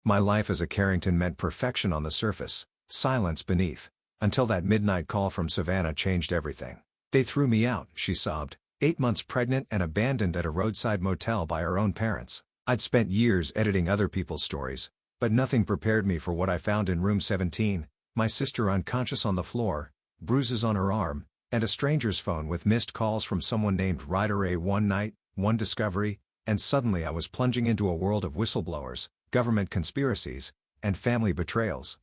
My life as a Carrington meant perfection on the surface, silence beneath, until that midnight call from Savannah changed everything. "They threw me out," she sobbed, 8 months pregnant and abandoned at a roadside motel by her own parents. I'd spent years editing other people's stories, but nothing prepared me for what I found in room 17, my sister unconscious on the floor, bruises on her arm, and a stranger's phone with missed calls from someone named Ryder A. One night, one discovery, and suddenly I was plunging into a world of whistleblowers, government conspiracies, and family betrayals.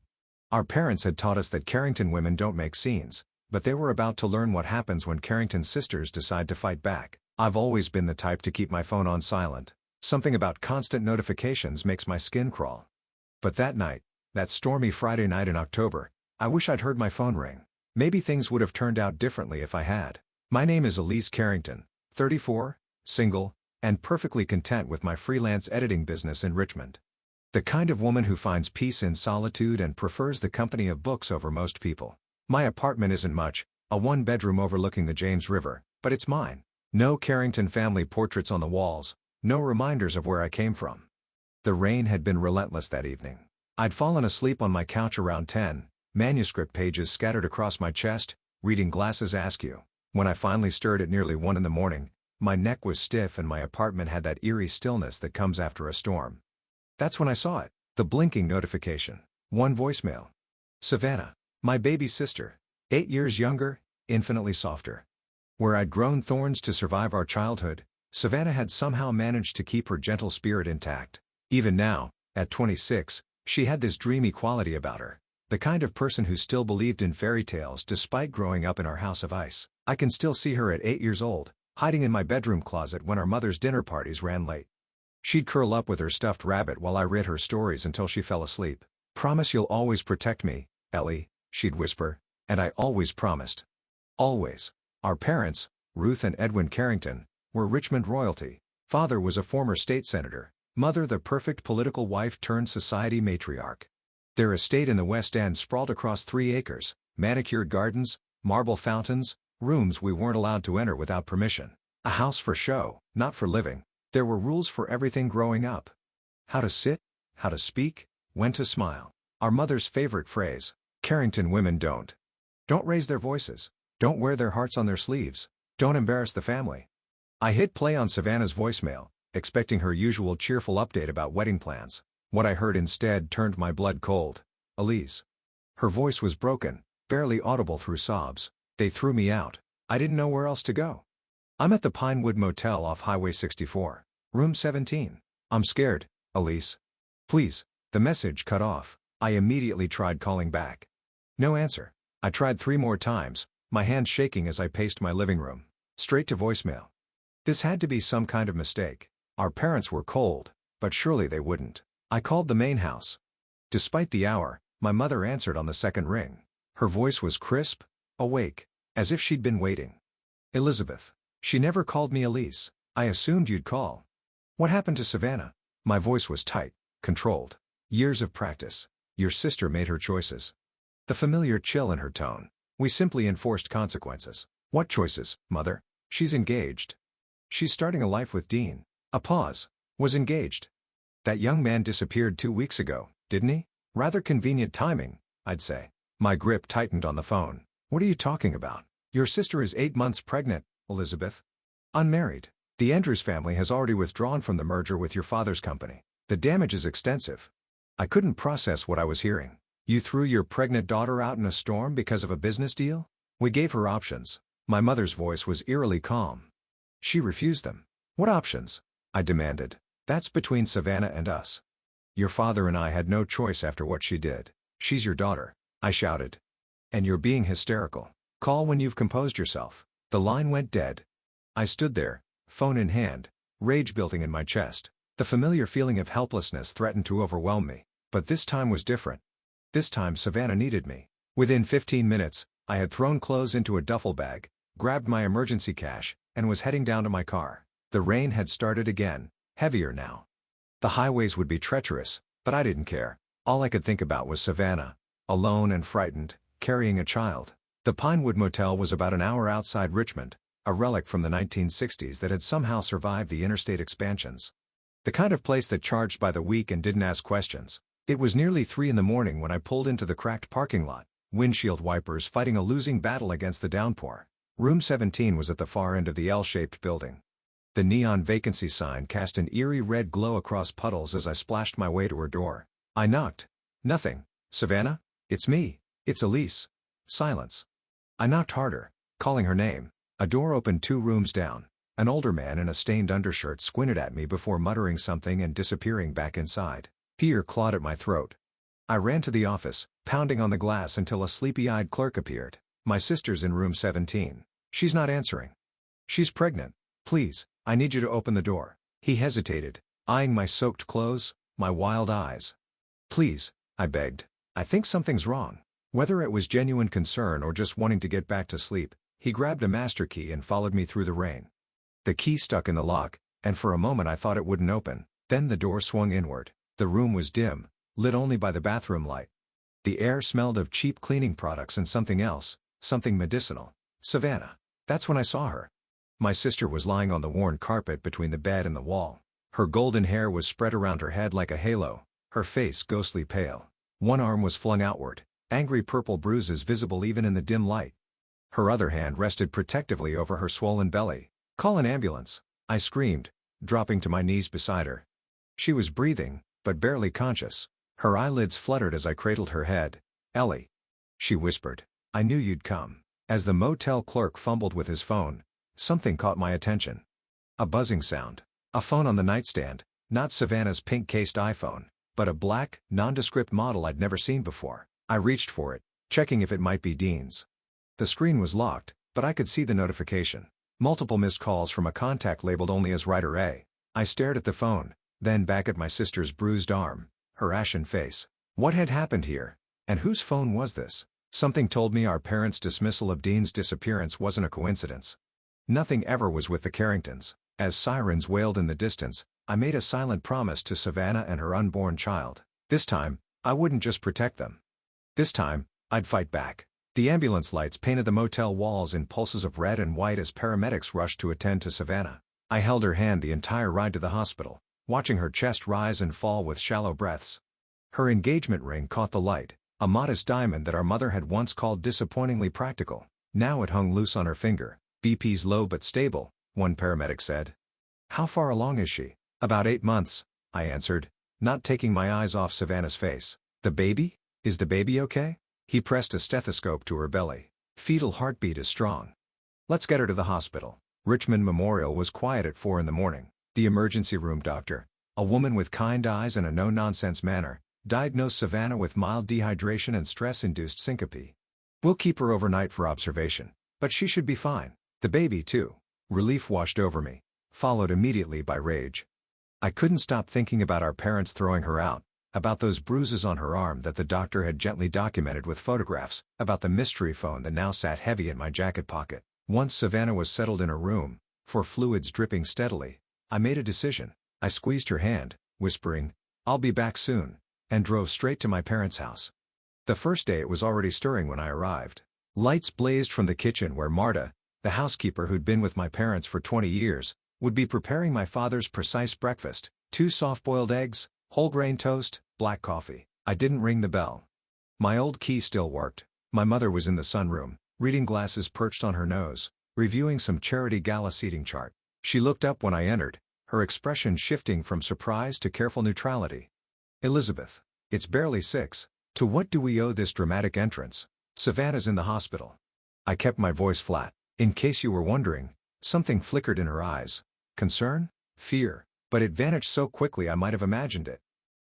Our parents had taught us that Carrington women don't make scenes, but they were about to learn what happens when Carrington sisters decide to fight back. I've always been the type to keep my phone on silent. Something about constant notifications makes my skin crawl. But that night, that stormy Friday night in October, I wish I'd heard my phone ring. Maybe things would have turned out differently if I had. My name is Elise Carrington, 34, single, and perfectly content with my freelance editing business in Richmond. The kind of woman who finds peace in solitude and prefers the company of books over most people. My apartment isn't much, a one-bedroom overlooking the James River, but it's mine. No Carrington family portraits on the walls, no reminders of where I came from. The rain had been relentless that evening. I'd fallen asleep on my couch around 10, manuscript pages scattered across my chest, reading glasses askew. When I finally stirred at nearly 1 in the morning, my neck was stiff and my apartment had that eerie stillness that comes after a storm. That's when I saw it, the blinking notification. One voicemail. Savannah, my baby sister, 8 years younger, infinitely softer. Where I'd grown thorns to survive our childhood, Savannah had somehow managed to keep her gentle spirit intact. Even now, at 26, she had this dreamy quality about her. The kind of person who still believed in fairy tales despite growing up in our house of ice. I can still see her at 8 years old, hiding in my bedroom closet when our mother's dinner parties ran late. She'd curl up with her stuffed rabbit while I read her stories until she fell asleep. "Promise you'll always protect me, Ellie," she'd whisper, and I always promised. Always. Our parents, Ruth and Edwin Carrington, were Richmond royalty. Father was a former state senator, mother the perfect political wife turned society matriarch. Their estate in the West End sprawled across 3 acres, manicured gardens, marble fountains, rooms we weren't allowed to enter without permission. A house for show, not for living. There were rules for everything growing up. How to sit, how to speak, when to smile. Our mother's favorite phrase, Carrington women don't raise their voices, don't wear their hearts on their sleeves, don't embarrass the family. I hit play on Savannah's voicemail, expecting her usual cheerful update about wedding plans. What I heard instead turned my blood cold. Elise. Her voice was broken, barely audible through sobs. "They threw me out. I didn't know where else to go. I'm at the Pinewood Motel off Highway 64. Room 17. I'm scared, Elise. Please." The message cut off. I immediately tried calling back. No answer. I tried 3 more times, my hands shaking as I paced my living room. Straight to voicemail. This had to be some kind of mistake. Our parents were cold, but surely they wouldn't. I called the main house. Despite the hour, my mother answered on the second ring. Her voice was crisp, awake, as if she'd been waiting. "Elizabeth." She never called me Elise. "I assumed you'd call. What happened to Savannah?" My voice was tight, controlled. "Years of practice. Your sister made her choices." The familiar chill in her tone. "We simply enforced consequences." "What choices, Mother?" "She's engaged. She's starting a life with Dean." A pause. "Was engaged. That young man disappeared 2 weeks ago, didn't he?" "Rather convenient timing, I'd say." My grip tightened on the phone. "What are you talking about? Your sister is 8 months pregnant, Elizabeth. Unmarried. The Andrews family has already withdrawn from the merger with your father's company. The damage is extensive." I couldn't process what I was hearing. "You threw your pregnant daughter out in a storm because of a business deal?" "We gave her options." My mother's voice was eerily calm. "She refused them." "What options?" I demanded. "That's between Savannah and us. Your father and I had no choice after what she did." "She's your daughter," I shouted. "And you're being hysterical. Call when you've composed yourself." The line went dead. I stood there, phone in hand, rage building in my chest. The familiar feeling of helplessness threatened to overwhelm me. But this time was different. This time Savannah needed me. Within 15 minutes, I had thrown clothes into a duffel bag, grabbed my emergency cash, and was heading down to my car. The rain had started again, heavier now. The highways would be treacherous, but I didn't care. All I could think about was Savannah, alone and frightened, carrying a child. The Pinewood Motel was about an hour outside Richmond, a relic from the 1960s that had somehow survived the interstate expansions. The kind of place that charged by the week and didn't ask questions. It was nearly 3 in the morning when I pulled into the cracked parking lot, windshield wipers fighting a losing battle against the downpour. Room 17 was at the far end of the L-shaped building. The neon vacancy sign cast an eerie red glow across puddles as I splashed my way to her door. I knocked. Nothing. "Savannah? It's me. It's Elise." Silence. I knocked harder, calling her name. A door opened 2 rooms down. An older man in a stained undershirt squinted at me before muttering something and disappearing back inside. Fear clawed at my throat. I ran to the office, pounding on the glass until a sleepy-eyed clerk appeared. "My sister's in room 17. She's not answering." "She's pregnant. Please, I need you to open the door." He hesitated, eyeing my soaked clothes, my wild eyes. "Please," I begged. "I think something's wrong." Whether it was genuine concern or just wanting to get back to sleep, he grabbed a master key and followed me through the rain. The key stuck in the lock, and for a moment I thought it wouldn't open. Then the door swung inward. The room was dim, lit only by the bathroom light. The air smelled of cheap cleaning products and something else, something medicinal. Savannah. That's when I saw her. My sister was lying on the worn carpet between the bed and the wall. Her golden hair was spread around her head like a halo, her face ghostly pale. One arm was flung outward, angry purple bruises visible even in the dim light. Her other hand rested protectively over her swollen belly. "Call an ambulance," I screamed, dropping to my knees beside her. She was breathing, but barely conscious. Her eyelids fluttered as I cradled her head. "Ellie," she whispered, "I knew you'd come." As the motel clerk fumbled with his phone, something caught my attention. A buzzing sound. A phone on the nightstand, not Savannah's pink-cased iPhone, but a black, nondescript model I'd never seen before. I reached for it, checking if it might be Dean's. The screen was locked, but I could see the notification. Multiple missed calls from a contact labeled only as Writer A. I stared at the phone, then back at my sister's bruised arm, her ashen face. What had happened here? And whose phone was this? Something told me our parents' dismissal of Dean's disappearance wasn't a coincidence. Nothing ever was with the Carringtons. As sirens wailed in the distance, I made a silent promise to Savannah and her unborn child. This time, I wouldn't just protect them. This time, I'd fight back. The ambulance lights painted the motel walls in pulses of red and white as paramedics rushed to attend to Savannah. I held her hand the entire ride to the hospital, watching her chest rise and fall with shallow breaths. Her engagement ring caught the light, a modest diamond that our mother had once called disappointingly practical. Now it hung loose on her finger. "BP's low but stable," one paramedic said. "How far along is she?" "About 8 months," I answered, not taking my eyes off Savannah's face. "The baby? Is the baby okay?" He pressed a stethoscope to her belly. "Fetal heartbeat is strong." "Let's get her to the hospital." Richmond Memorial was quiet at 4 in the morning. The emergency room doctor, a woman with kind eyes and a no-nonsense manner, diagnosed Savannah with mild dehydration and stress-induced syncope. "We'll keep her overnight for observation, but she should be fine. The baby too." Relief washed over me, followed immediately by rage. I couldn't stop thinking about our parents throwing her out, about those bruises on her arm that the doctor had gently documented with photographs, about the mystery phone that now sat heavy in my jacket pocket. Once Savannah was settled in her room, for fluids dripping steadily, I made a decision. I squeezed her hand, whispering, "I'll be back soon," and drove straight to my parents' house. The first day it was already stirring when I arrived. Lights blazed from the kitchen where Marta, the housekeeper who'd been with my parents for 20 years, would be preparing my father's precise breakfast: 2 soft-boiled eggs, whole grain toast, black coffee. I didn't ring the bell. My old key still worked. My mother was in the sunroom, reading glasses perched on her nose, reviewing some charity gala seating chart. She looked up when I entered, her expression shifting from surprise to careful neutrality. "Elizabeth, it's barely 6. To what do we owe this dramatic entrance? Savannah's in the hospital." I kept my voice flat. "In case you were wondering." Something flickered in her eyes. Concern? Fear. But it vanished so quickly I might have imagined it.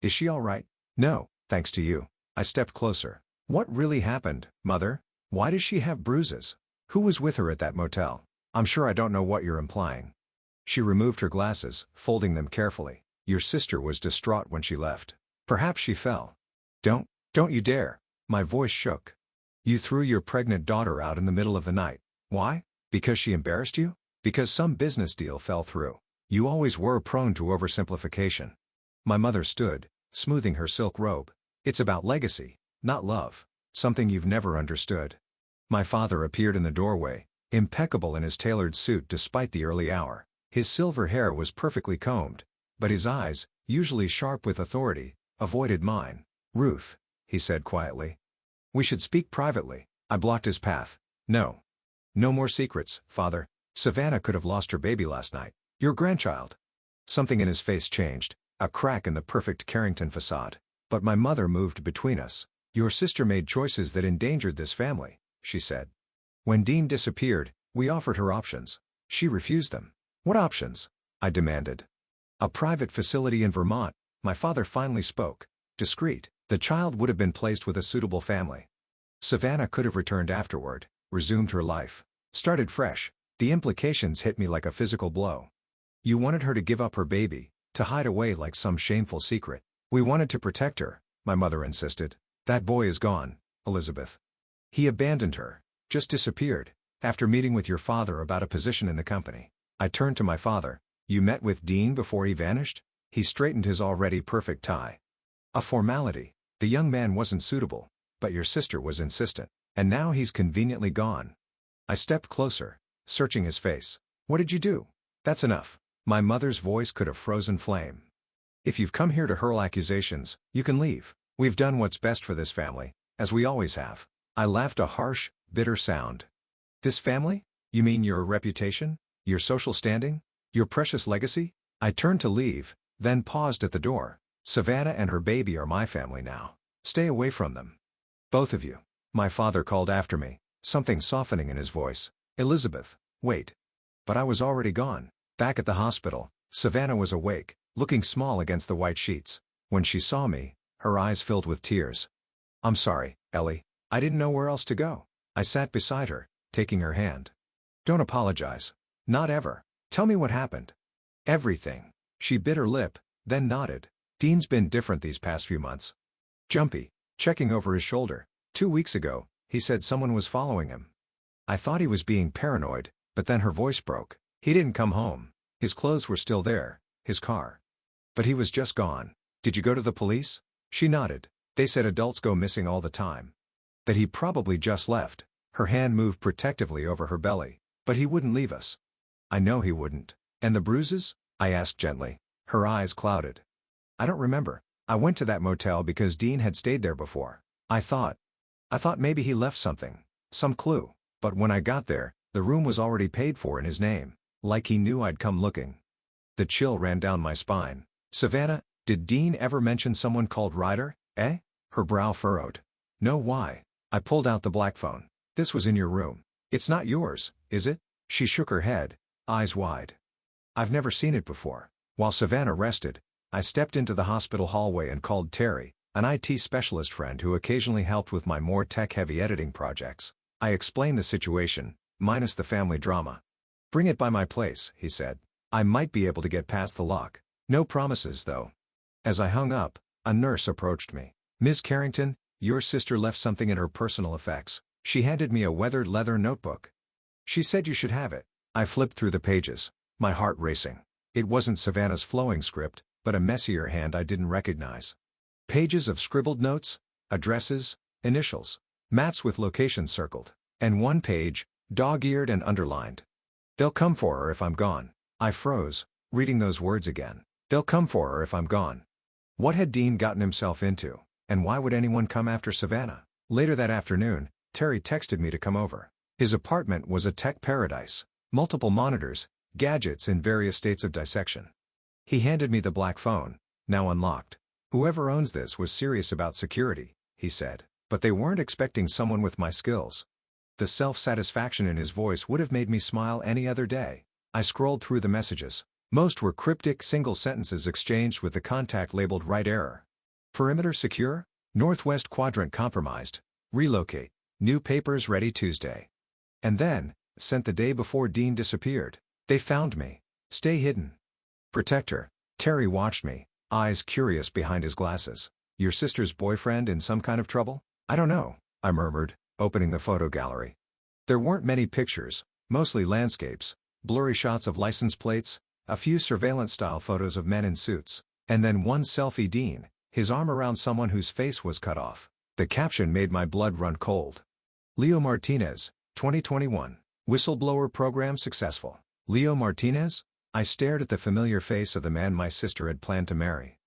"Is she all right?" "No, thanks to you." I stepped closer. "What really happened, Mother? Why does she have bruises? Who was with her at that motel?" "I'm sure I don't know what you're implying." She removed her glasses, folding them carefully. "Your sister was distraught when she left. Perhaps she fell." Don't you dare." My voice shook. "You threw your pregnant daughter out in the middle of the night. Why? Because she embarrassed you? Because some business deal fell through? You always were prone to oversimplification." My mother stood, smoothing her silk robe. "It's about legacy, not love. Something you've never understood." My father appeared in the doorway, impeccable in his tailored suit despite the early hour. His silver hair was perfectly combed, but his eyes, usually sharp with authority, avoided mine. "Ruth," he said quietly. "We should speak privately." I blocked his path. "No. No more secrets, Father. Savannah could have lost her baby last night. Your grandchild." Something in his face changed, a crack in the perfect Carrington facade. "But my mother moved between us. Your sister made choices that endangered this family," she said. "When Dean disappeared, we offered her options. She refused them." "What options?" I demanded. "A private facility in Vermont," my father finally spoke. Discreet. "The child would have been placed with a suitable family. Savannah could have returned afterward, resumed her life, started fresh." The implications hit me like a physical blow. "You wanted her to give up her baby, to hide away like some shameful secret." "We wanted to protect her," my mother insisted. "That boy is gone, Elizabeth. He abandoned her, just disappeared, after meeting with your father about a position in the company." I turned to my father. "You met with Dean before he vanished?" He straightened his already perfect tie. "A formality. The young man wasn't suitable, but your sister was insistent. And now he's conveniently gone." I stepped closer, searching his face. "What did you do?" "That's enough." My mother's voice could have frozen flame. "If you've come here to hurl accusations, you can leave. We've done what's best for this family, as we always have." I laughed a harsh, bitter sound. "This family? You mean your reputation? Your social standing? Your precious legacy?" I turned to leave, then paused at the door. "Savannah and her baby are my family now. Stay away from them. Both of you." My father called after me, something softening in his voice. "Elizabeth, wait." But I was already gone. Back at the hospital, Savannah was awake, looking small against the white sheets. When she saw me, her eyes filled with tears. "I'm sorry, Ellie. I didn't know where else to go." I sat beside her, taking her hand. "Don't apologize. Not ever. Tell me what happened." "Everything." She bit her lip, then nodded. "Dean's been different these past few months. Jumpy." Checking over his shoulder. 2 weeks ago, he said someone was following him. I thought he was being paranoid, but then her voice broke. "He didn't come home. His clothes were still there, his car. But he was just gone." "Did you go to the police?" She nodded. "They said adults go missing all the time. That he probably just left." Her hand moved protectively over her belly. "But he wouldn't leave us." "I know he wouldn't." "And the bruises?" I asked gently. Her eyes clouded. "I don't remember. I went to that motel because Dean had stayed there before. I thought maybe he left something, some clue. But when I got there, the room was already paid for in his name, like he knew I'd come looking." The chill ran down my spine. "Savannah, did Dean ever mention someone called Ryder, eh?" Her brow furrowed. "No, why?" I pulled out the black phone. "This was in your room. It's not yours, is it?" She shook her head, eyes wide. "I've never seen it before." While Savannah rested, I stepped into the hospital hallway and called Terry, an IT specialist friend who occasionally helped with my more tech-heavy editing projects. I explained the situation, minus the family drama. "Bring it by my place," he said. "I might be able to get past the lock. No promises, though." As I hung up, a nurse approached me. "Ms. Carrington, your sister left something in her personal effects." She handed me a weathered leather notebook. "She said you should have it." I flipped through the pages, my heart racing. It wasn't Savannah's flowing script, but a messier hand I didn't recognize. Pages of scribbled notes, addresses, initials, maps with locations circled, and one page, dog-eared and underlined. "They'll come for her if I'm gone." I froze, reading those words again. "They'll come for her if I'm gone." What had Dean gotten himself into, and why would anyone come after Savannah? Later that afternoon, Terry texted me to come over. His apartment was a tech paradise, multiple monitors, gadgets in various states of dissection. He handed me the black phone, now unlocked. "Whoever owns this was serious about security," he said, "but they weren't expecting someone with my skills." The self-satisfaction in his voice would have made me smile any other day. I scrolled through the messages. Most were cryptic single sentences exchanged with the contact labeled "right error." "Perimeter secure? Northwest quadrant compromised. Relocate. New papers ready Tuesday." And then, sent the day before Dean disappeared. "They found me. Stay hidden. Protect her." Terry watched me, eyes curious behind his glasses. "Your sister's boyfriend in some kind of trouble?" "I don't know," I murmured, opening the photo gallery. There weren't many pictures, mostly landscapes, blurry shots of license plates, a few surveillance-style photos of men in suits, and then one selfie Dean, his arm around someone whose face was cut off. The caption made my blood run cold. "Leo Martinez, 2021. Whistleblower program successful." Leo Martinez? I stared at the familiar face of the man my sister had planned to marry.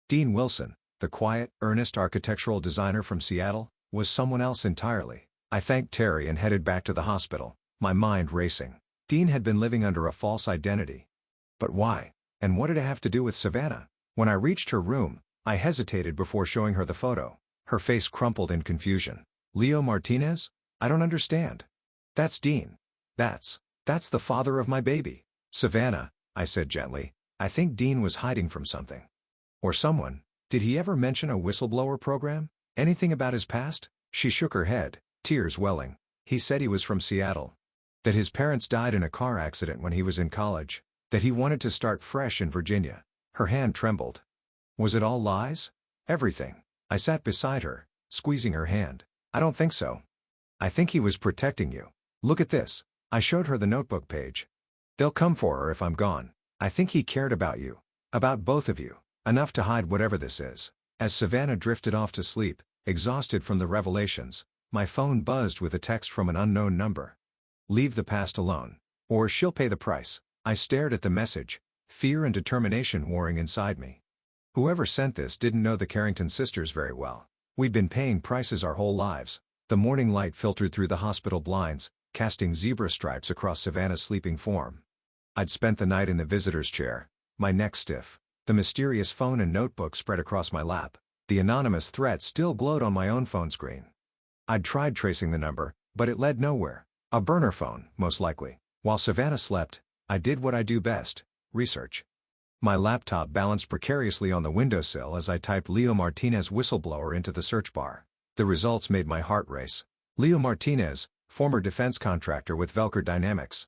"Dean Wilson, the quiet, earnest architectural designer from Seattle, was someone else entirely. I thanked Terry and headed back to the hospital, my mind racing. Dean had been living under a false identity. But why? And what did it have to do with Savannah? When I reached her room, I hesitated before showing her the photo. Her face crumpled in confusion. Leo Martinez? I don't understand. That's Dean. That's the father of my baby. Savannah, I said gently, I think Dean was hiding from something. Or someone. Did he ever mention a whistleblower program? Anything about his past? She shook her head, tears welling. He said he was from Seattle. That his parents died in a car accident when he was in college. That he wanted to start fresh in Virginia. Her hand trembled. Was it all lies? Everything. I sat beside her, squeezing her hand. I don't think so. I think he was protecting you. Look at this. I showed her the notebook page. They'll come for her if I'm gone. I think he cared about you. About both of you. Enough to hide whatever this is. As Savannah drifted off to sleep, exhausted from the revelations, my phone buzzed with a text from an unknown number. Leave the past alone. Or she'll pay the price. I stared at the message, fear and determination warring inside me. Whoever sent this didn't know the Carrington sisters very well. We'd been paying prices our whole lives. The morning light filtered through the hospital blinds, casting zebra stripes across Savannah's sleeping form. I'd spent the night in the visitor's chair, my neck stiff. The mysterious phone and notebook spread across my lap. The anonymous threat still glowed on my own phone screen. I'd tried tracing the number, but it led nowhere. A burner phone, most likely. While Savannah slept, I did what I do best, research. My laptop balanced precariously on the windowsill as I typed Leo Martinez whistleblower into the search bar. The results made my heart race. Leo Martinez, former defense contractor with Velker Dynamics.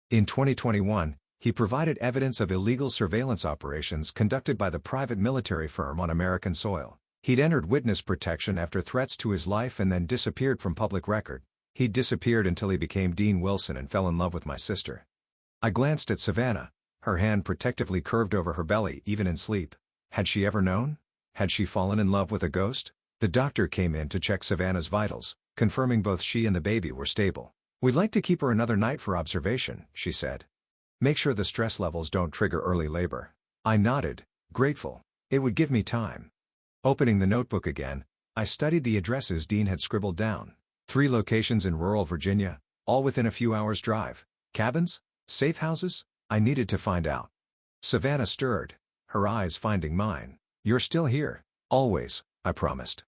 In 2021, he provided evidence of illegal surveillance operations conducted by the private military firm on American soil. He'd entered witness protection after threats to his life and then disappeared from public record. He'd disappeared until he became Dean Wilson and fell in love with my sister. I glanced at Savannah, her hand protectively curved over her belly even in sleep. Had she ever known? Had she fallen in love with a ghost? The doctor came in to check Savannah's vitals, confirming both she and the baby were stable. We'd like to keep her another night for observation, she said. Make sure the stress levels don't trigger early labor. I nodded, grateful. It would give me time. Opening the notebook again, I studied the addresses Dean had scribbled down. 3 locations in rural Virginia, all within a few hours' drive. Cabins? Safe houses? I needed to find out. Savannah stirred, her eyes finding mine. You're still here. Always, I promised.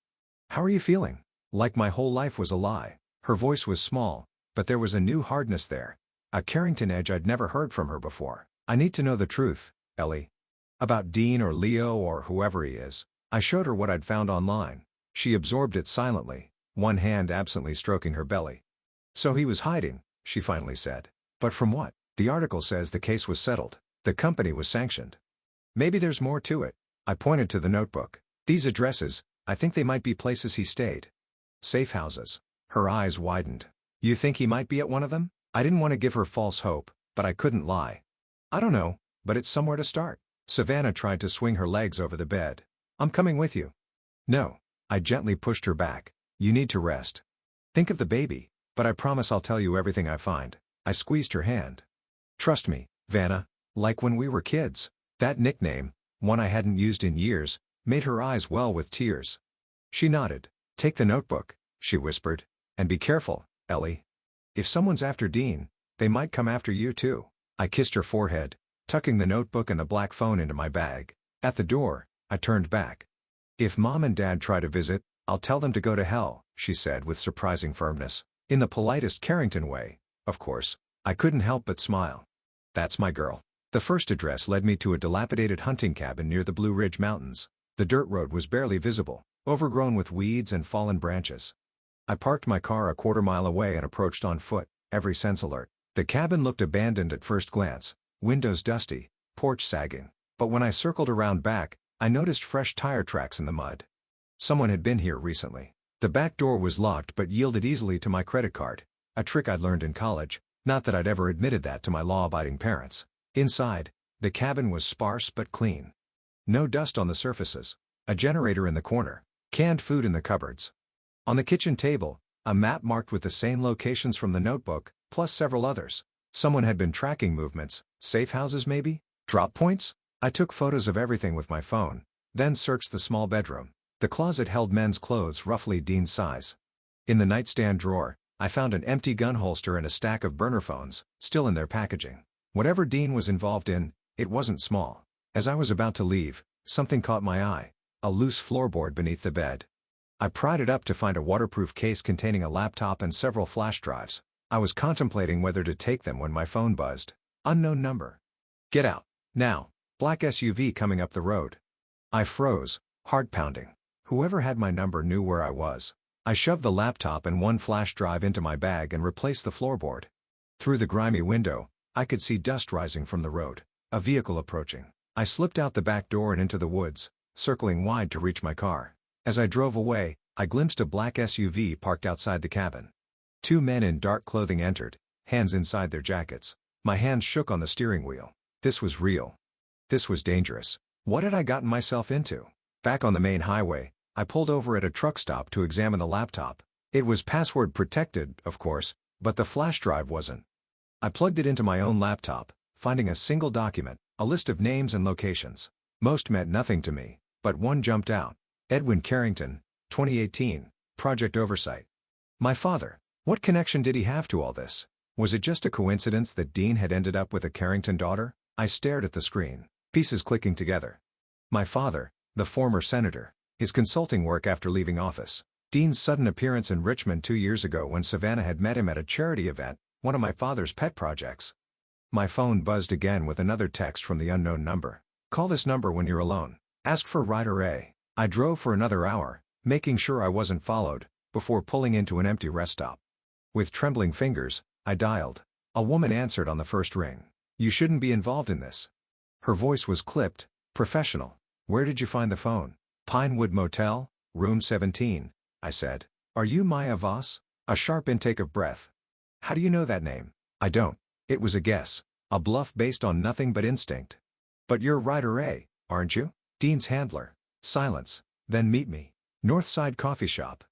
How are you feeling? Like my whole life was a lie. Her voice was small, but there was a new hardness there. A Carrington edge I'd never heard from her before. I need to know the truth, Ellie. About Dean or Leo or whoever he is. I showed her what I'd found online. She absorbed it silently, one hand absently stroking her belly. So he was hiding, she finally said. But from what? The article says the case was settled. The company was sanctioned. Maybe there's more to it. I pointed to the notebook. These addresses, I think they might be places he stayed. Safe houses. Her eyes widened. You think he might be at one of them? I didn't want to give her false hope, but I couldn't lie. I don't know, but it's somewhere to start. Savannah tried to swing her legs over the bed. I'm coming with you. No. I gently pushed her back. You need to rest. Think of the baby, but I promise I'll tell you everything I find. I squeezed her hand. Trust me, Vanna, like when we were kids. That nickname, one I hadn't used in years, made her eyes well with tears. She nodded. Take the notebook, she whispered. And be careful, Ellie. If someone's after Dean, they might come after you too. I kissed her forehead, tucking the notebook and the black phone into my bag. At the door, I turned back. If Mom and Dad try to visit, I'll tell them to go to hell, she said with surprising firmness. In the politest Carrington way, of course. I couldn't help but smile. That's my girl. The first address led me to a dilapidated hunting cabin near the Blue Ridge Mountains. The dirt road was barely visible, overgrown with weeds and fallen branches. I parked my car a quarter-mile away and approached on foot, every sense alert. The cabin looked abandoned at first glance, windows dusty, porch sagging. But when I circled around back, I noticed fresh tire tracks in the mud. Someone had been here recently. The back door was locked but yielded easily to my credit card, a trick I'd learned in college, not that I'd ever admitted that to my law-abiding parents. Inside, the cabin was sparse but clean. No dust on the surfaces, a generator in the corner, canned food in the cupboards. On the kitchen table, a map marked with the same locations from the notebook, plus several others. Someone had been tracking movements, safe houses maybe? Drop points? I took photos of everything with my phone, then searched the small bedroom. The closet held men's clothes roughly Dean's size. In the nightstand drawer, I found an empty gun holster and a stack of burner phones, still in their packaging. Whatever Dean was involved in, it wasn't small. As I was about to leave, something caught my eye: a loose floorboard beneath the bed. I pried it up to find a waterproof case containing a laptop and several flash drives. I was contemplating whether to take them when my phone buzzed. Unknown number. "Get out. Now." Black SUV coming up the road. I froze, heart pounding. Whoever had my number knew where I was. I shoved the laptop and one flash drive into my bag and replaced the floorboard. Through the grimy window, I could see dust rising from the road. A vehicle approaching. I slipped out the back door and into the woods, circling wide to reach my car. As I drove away, I glimpsed a black SUV parked outside the cabin. Two men in dark clothing entered, hands inside their jackets. My hands shook on the steering wheel. This was real. This was dangerous. What had I gotten myself into? Back on the main highway, I pulled over at a truck stop to examine the laptop. It was password protected, of course, but the flash drive wasn't. I plugged it into my own laptop, finding a single document, a list of names and locations. Most meant nothing to me, but one jumped out. Edwin Carrington, 2018, Project Oversight. My father. What connection did he have to all this? Was it just a coincidence that Dean had ended up with a Carrington daughter? I stared at the screen, pieces clicking together. My father, the former senator, his consulting work after leaving office. Dean's sudden appearance in Richmond 2 years ago when Savannah had met him at a charity event, one of my father's pet projects. My phone buzzed again with another text from the unknown number. "Call this number when you're alone. Ask for Ryder A." I drove for another hour, making sure I wasn't followed, before pulling into an empty rest stop. With trembling fingers, I dialed. A woman answered on the first ring. "You shouldn't be involved in this." Her voice was clipped, professional. "Where did you find the phone?" "Pinewood Motel, room 17, I said. "Are you Maya Voss?" A sharp intake of breath. "How do you know that name?" "I don't. It was a guess. A bluff based on nothing but instinct." "But you're Ryder A, aren't you?" Dean's handler. Silence. "Then meet me. Northside Coffee Shop."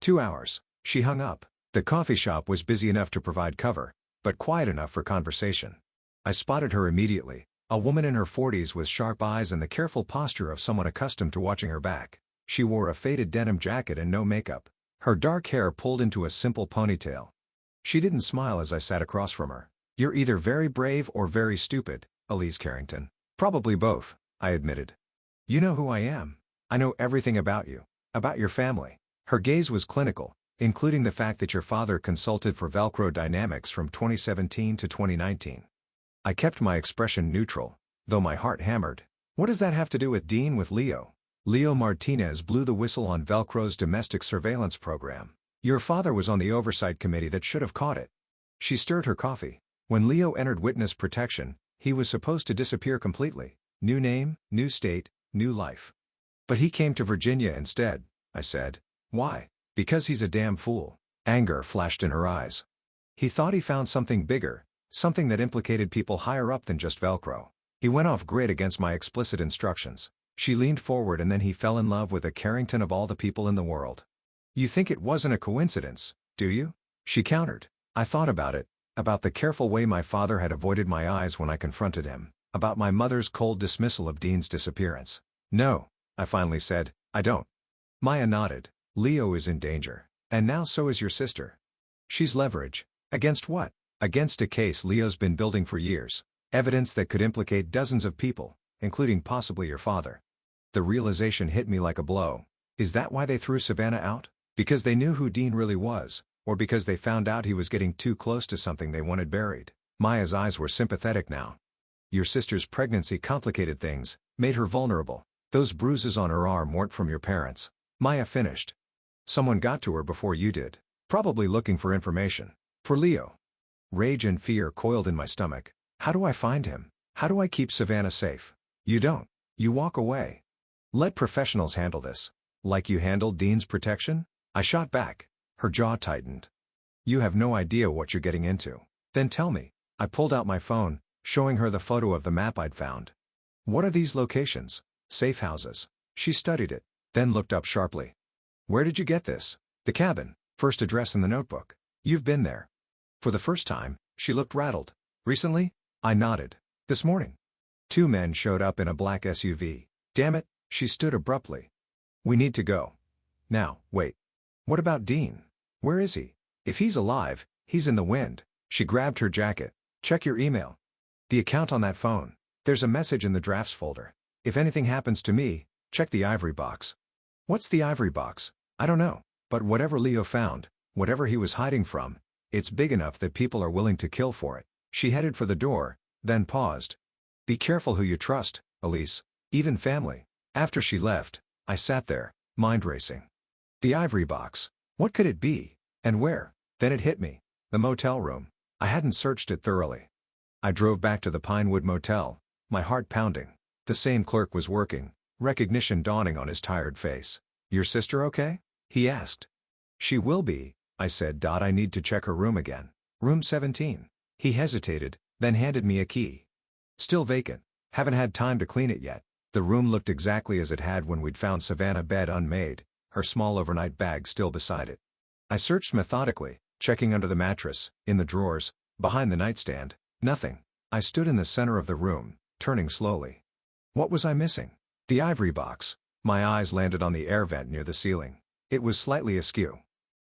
2 hours. She hung up. The coffee shop was busy enough to provide cover, but quiet enough for conversation. I spotted her immediately, a woman in her 40s with sharp eyes and the careful posture of someone accustomed to watching her back. She wore a faded denim jacket and no makeup. Her dark hair pulled into a simple ponytail. She didn't smile as I sat across from her. "You're either very brave or very stupid, Elise Carrington." "Probably both," I admitted. "You know who I am. I know everything about you, about your family." Her gaze was clinical, including the fact that your father consulted for Velcro Dynamics from 2017 to 2019. I kept my expression neutral, though my heart hammered. "What does that have to do with Dean with Leo?" "Leo Martinez blew the whistle on Velcro's domestic surveillance program. Your father was on the oversight committee that should have caught it." She stirred her coffee. "When Leo entered witness protection, he was supposed to disappear completely. New name, new state, new life. But he came to Virginia instead," I said. "Why?" "Because he's a damn fool." Anger flashed in her eyes. "He thought he found something bigger, something that implicated people higher up than just Velcro. He went off grid against my explicit instructions." She leaned forward and then he fell in love with a Carrington of all the people in the world. "You think it wasn't a coincidence, do you?" She countered. I thought about it, about the careful way my father had avoided my eyes when I confronted him, about my mother's cold dismissal of Dean's disappearance. "No," I finally said, "I don't." Maya nodded. "Leo is in danger. And now so is your sister." "She's leverage. Against what?" "Against a case Leo's been building for years. Evidence that could implicate dozens of people, including possibly your father." The realization hit me like a blow. Is that why they threw Savannah out? Because they knew who Dean really was, or because they found out he was getting too close to something they wanted buried? Maya's eyes were sympathetic now. "Your sister's pregnancy complicated things, made her vulnerable. Those bruises on her arm weren't from your parents." Maya finished. "Someone got to her before you did. Probably looking for information. For Leo." Rage and fear coiled in my stomach. How do I find him? How do I keep Savannah safe? "You don't. You walk away. Let professionals handle this. Like you handled Dean's protection?" I shot back. Her jaw tightened. "You have no idea what you're getting into." "Then tell me." I pulled out my phone, showing her the photo of the map I'd found. "What are these locations?" "Safe houses." She studied it, then looked up sharply. "Where did you get this?" "The cabin, first address in the notebook." "You've been there." For the first time, she looked rattled. "Recently?" I nodded. "This morning. 2 men showed up in a black SUV. Damn it, She stood abruptly. We need to go. Now, wait. What about Dean? Where is he? If he's alive, he's in the wind. She grabbed her jacket. Check your email. The account on that phone. There's a message in the drafts folder. If anything happens to me, check the ivory box. What's the ivory box? I don't know. But whatever Leo found, whatever he was hiding from, it's big enough that people are willing to kill for it. She headed for the door, then paused. Be careful who you trust, Elise. Even family. After she left, I sat there, mind racing. The ivory box. What could it be? And where? Then it hit me. The motel room. I hadn't searched it thoroughly. I drove back to the Pinewood Motel, my heart pounding. The same clerk was working, recognition dawning on his tired face. Your sister okay? He asked. She will be, I said. I need to check her room again. Room 17. He hesitated, then handed me a key. Still vacant. Haven't had time to clean it yet. The room looked exactly as it had when we'd found Savannah bed unmade, her small overnight bag still beside it. I searched methodically, checking under the mattress, in the drawers, behind the nightstand. Nothing. I stood in the center of the room, turning slowly. What was I missing? The ivory box. My eyes landed on the air vent near the ceiling. It was slightly askew.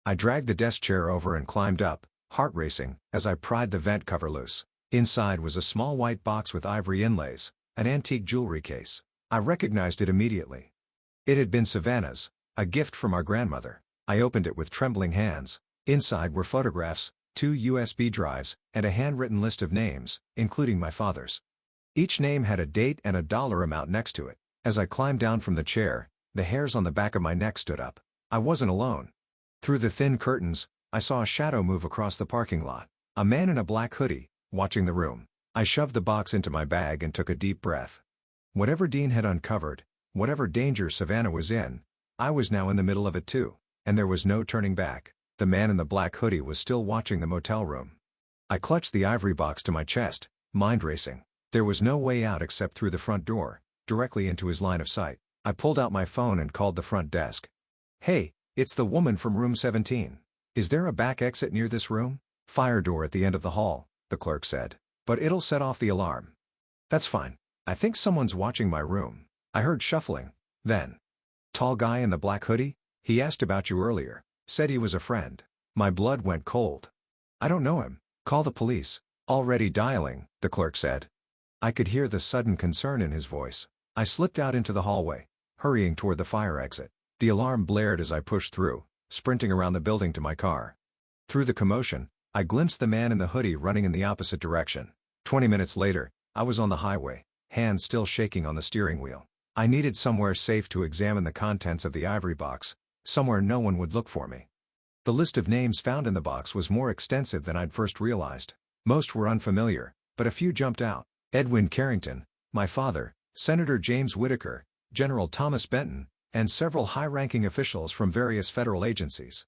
I dragged the desk chair over and climbed up, heart racing, as I pried the vent cover loose. Inside was a small white box with ivory inlays, an antique jewelry case. I recognized it immediately. It had been Savannah's, a gift from our grandmother. I opened it with trembling hands. Inside were photographs, 2 USB drives, and a handwritten list of names, including my father's. Each name had a date and a dollar amount next to it. As I climbed down from the chair, the hairs on the back of my neck stood up. I wasn't alone. Through the thin curtains, I saw a shadow move across the parking lot. A man in a black hoodie, watching the room. I shoved the box into my bag and took a deep breath. Whatever Dean had uncovered, whatever danger Savannah was in, I was now in the middle of it too, and there was no turning back. The man in the black hoodie was still watching the motel room. I clutched the ivory box to my chest, mind racing. There was no way out except through the front door, directly into his line of sight. I pulled out my phone and called the front desk. Hey, it's the woman from room 17. Is there a back exit near this room? Fire door at the end of the hall, the clerk said. But it'll set off the alarm. That's fine. I think someone's watching my room. I heard shuffling. Then. Tall guy in the black hoodie? He asked about you earlier. Said he was a friend. My blood went cold. I don't know him. Call the police. Already dialing, the clerk said. I could hear the sudden concern in his voice. I slipped out into the hallway, hurrying toward the fire exit. The alarm blared as I pushed through, sprinting around the building to my car. Through the commotion, I glimpsed the man in the hoodie running in the opposite direction. 20 minutes later, I was on the highway, hands still shaking on the steering wheel. I needed somewhere safe to examine the contents of the ivory box, somewhere no one would look for me. The list of names found in the box was more extensive than I'd first realized. Most were unfamiliar, but a few jumped out. Edwin Carrington, my father, Senator James Whitaker, General Thomas Benton, and several high-ranking officials from various federal agencies.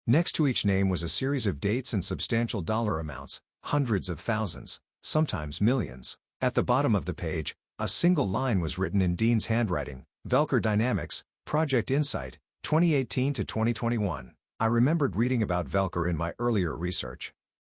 Next to each name was a series of dates and substantial dollar amounts, hundreds of thousands, sometimes millions. At the bottom of the page, a single line was written in Dean's handwriting: Velker Dynamics, Project Insight, 2018 to 2021. I remembered reading about Velker in my earlier research.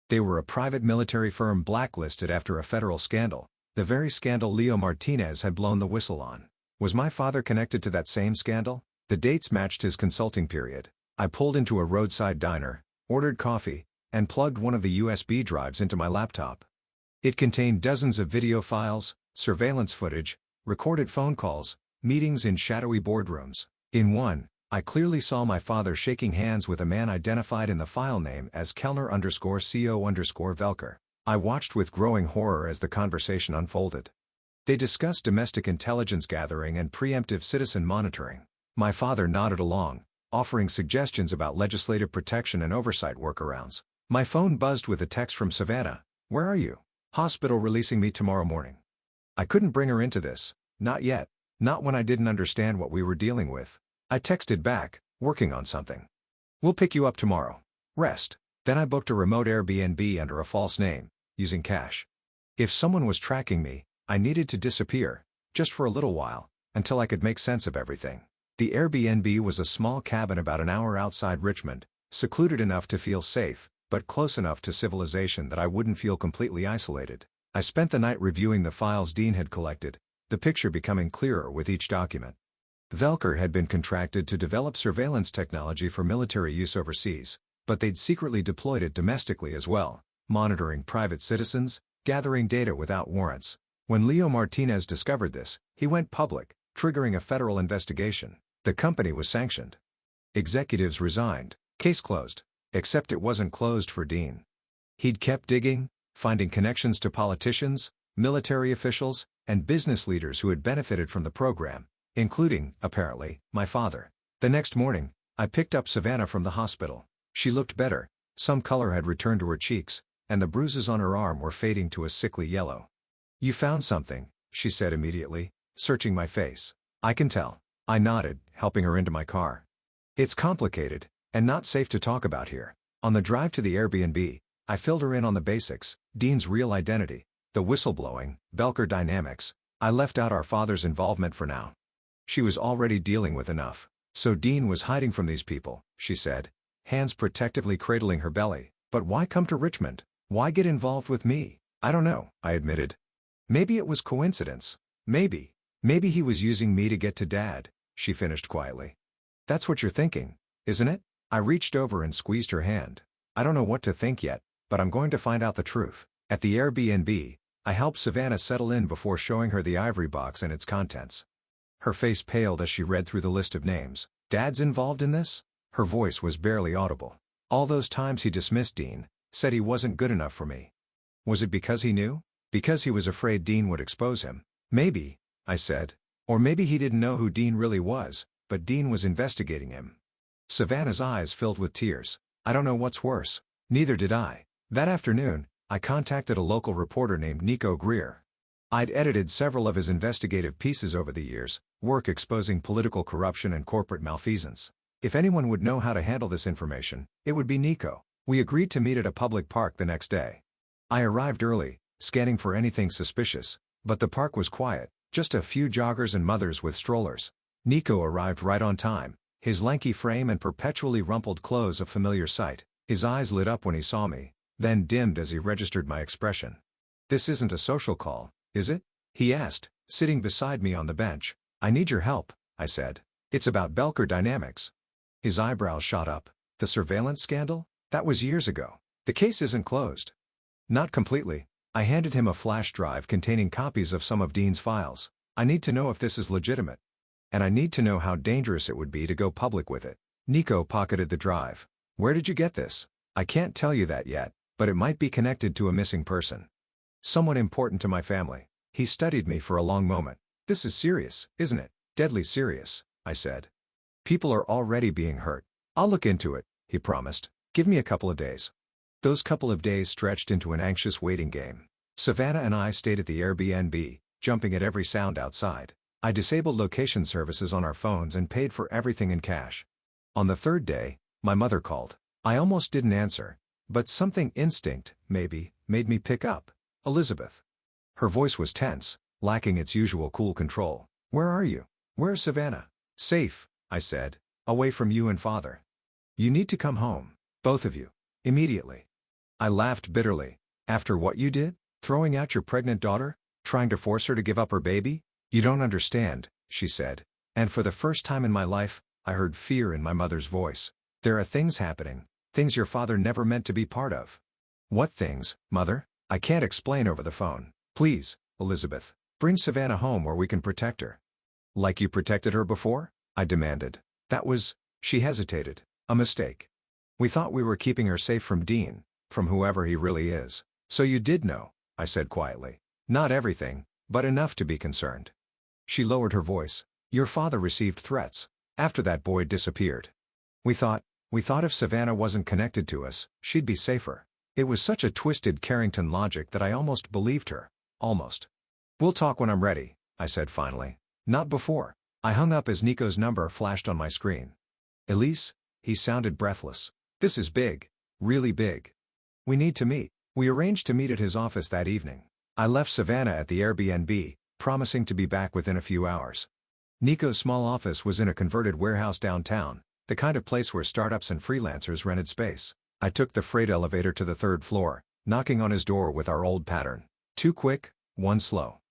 They were a private military firm blacklisted after a federal scandal, the very scandal Leo Martinez had blown the whistle on. Was my father connected to that same scandal? The dates matched his consulting period. I pulled into a roadside diner, ordered coffee, and plugged one of the USB drives into my laptop. It contained dozens of video files, surveillance footage, recorded phone calls, meetings in shadowy boardrooms. In one, I clearly saw my father shaking hands with a man identified in the file name as Kellner_CO_Velker. I watched with growing horror as the conversation unfolded. They discussed domestic intelligence gathering and preemptive citizen monitoring. My father nodded along, offering suggestions about legislative protection and oversight workarounds. My phone buzzed with a text from Savannah. Where are you? Hospital releasing me tomorrow morning. I couldn't bring her into this. Not yet. Not when I didn't understand what we were dealing with. I texted back, working on something. We'll pick you up tomorrow. Rest. Then I booked a remote Airbnb under a false name, using cash. If someone was tracking me, I needed to disappear, just for a little while, until I could make sense of everything. The Airbnb was a small cabin about an hour outside Richmond, secluded enough to feel safe, but close enough to civilization that I wouldn't feel completely isolated. I spent the night reviewing the files Dean had collected, the picture becoming clearer with each document. Velker had been contracted to develop surveillance technology for military use overseas, but they'd secretly deployed it domestically as well, monitoring private citizens, gathering data without warrants. When Leo Martinez discovered this, he went public, triggering a federal investigation. The company was sanctioned. Executives resigned. Case closed. Except it wasn't closed for Dean. He'd kept digging, finding connections to politicians, military officials, and business leaders who had benefited from the program, including, apparently, my father. The next morning, I picked up Savannah from the hospital. She looked better, some color had returned to her cheeks, and the bruises on her arm were fading to a sickly yellow. "You found something," she said immediately, searching my face. "I can tell." I nodded, helping her into my car. "It's complicated, and not safe to talk about here." On the drive to the Airbnb, I filled her in on the basics: Dean's real identity, the whistleblowing, Velker dynamics. I left out our father's involvement for now. She was already dealing with enough. "So Dean was hiding from these people," she said, hands protectively cradling her belly. "But why come to Richmond? Why get involved with me?" "I don't know," I admitted. "Maybe it was coincidence. Maybe he was using me to get to Dad," she finished quietly. "That's what you're thinking, isn't it?" I reached over and squeezed her hand. "I don't know what to think yet, but I'm going to find out the truth." At the Airbnb, I helped Savannah settle in before showing her the ivory box and its contents. Her face paled as she read through the list of names. "Dad's involved in this?" Her voice was barely audible. "All those times he dismissed Dean, said he wasn't good enough for me. Was it because he knew? Because he was afraid Dean would expose him?" "Maybe," I said. "Or maybe he didn't know who Dean really was, but Dean was investigating him." Savannah's eyes filled with tears. "I don't know what's worse." Neither did I. That afternoon, I contacted a local reporter named Nico Greer. I'd edited several of his investigative pieces over the years, work exposing political corruption and corporate malfeasance. If anyone would know how to handle this information, it would be Nico. We agreed to meet at a public park the next day. I arrived early, scanning for anything suspicious, but the park was quiet, just a few joggers and mothers with strollers. Nico arrived right on time, his lanky frame and perpetually rumpled clothes a familiar sight. His eyes lit up when he saw me, then dimmed as he registered my expression. "This isn't a social call, is it?" he asked, sitting beside me on the bench. "I need your help," I said. "It's about Velker dynamics." His eyebrows shot up. "The surveillance scandal? That was years ago. The case isn't closed." "Not completely." I handed him a flash drive containing copies of some of Dean's files. "I need to know if this is legitimate. And I need to know how dangerous it would be to go public with it." Nico pocketed the drive. "Where did you get this?" "I can't tell you that yet, but it might be connected to a missing person. Someone important to my family." He studied me for a long moment. "This is serious, isn't it?" "Deadly serious," I said. "People are already being hurt." "I'll look into it," he promised. "Give me a couple of days." Those couple of days stretched into an anxious waiting game. Savannah and I stayed at the Airbnb, jumping at every sound outside. I disabled location services on our phones and paid for everything in cash. On the third day, my mother called. I almost didn't answer, but something instinct, maybe, made me pick up. "Elizabeth." Her voice was tense, lacking its usual cool control. "Where are you?" "Where's Savannah?" "Safe," I said. "Away from you and Father. You need to come home. Both of you. Immediately." I laughed bitterly. "After what you did? Throwing out your pregnant daughter? Trying to force her to give up her baby? You don't understand," she said. And for the first time in my life, I heard fear in my mother's voice. "There are things happening. Things your father never meant to be part of." "What things, Mother?" "I can't explain over the phone. Please, Elizabeth, bring Savannah home where we can protect her." "Like you protected her before?" I demanded. "That was," she hesitated, "a mistake. We thought we were keeping her safe from Dean, from whoever he really is." "So you did know," I said quietly. "Not everything, but enough to be concerned." She lowered her voice. "Your father received threats after that boy disappeared. We thought if Savannah wasn't connected to us, she'd be safer." It was such a twisted Carrington logic that I almost believed her. Almost. "We'll talk when I'm ready," I said finally. "Not before." I hung up as Nico's number flashed on my screen. "Elise," he sounded breathless. "This is big. Really big. We need to meet." We arranged to meet at his office that evening. I left Savannah at the Airbnb, promising to be back within a few hours. Nico's small office was in a converted warehouse downtown, the kind of place where startups and freelancers rented space. I took the freight elevator to the third floor, knocking on his door with our old pattern. 2 quick, 1 slow.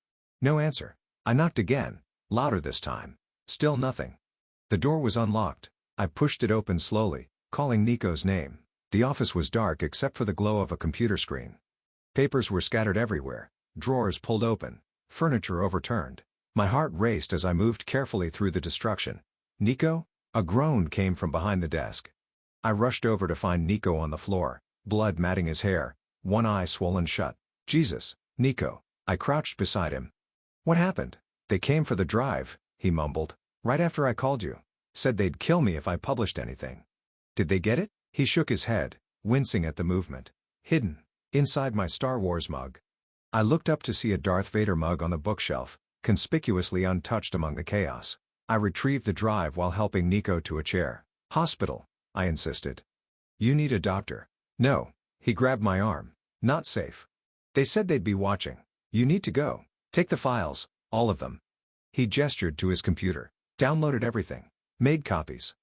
No answer. I knocked again, louder this time. Still nothing. The door was unlocked. I pushed it open slowly, calling Nico's name. The office was dark except for the glow of a computer screen. Papers were scattered everywhere, drawers pulled open, furniture overturned. My heart raced as I moved carefully through the destruction. "Nico?" A groan came from behind the desk. I rushed over to find Nico on the floor, blood matting his hair, one eye swollen shut. "Jesus, Nico." I crouched beside him. "What happened?" "They came for the drive," he mumbled, "right after I called you. Said they'd kill me if I published anything." "Did they get it?" He shook his head, wincing at the movement. "Hidden inside my Star Wars mug." I looked up to see a Darth Vader mug on the bookshelf, conspicuously untouched among the chaos. I retrieved the drive while helping Nico to a chair. "Hospital," I insisted. "You need a doctor." "No." He grabbed my arm. "Not safe. They said they'd be watching. You need to go. Take the files, all of them." He gestured to his computer. "Downloaded everything. Made copies.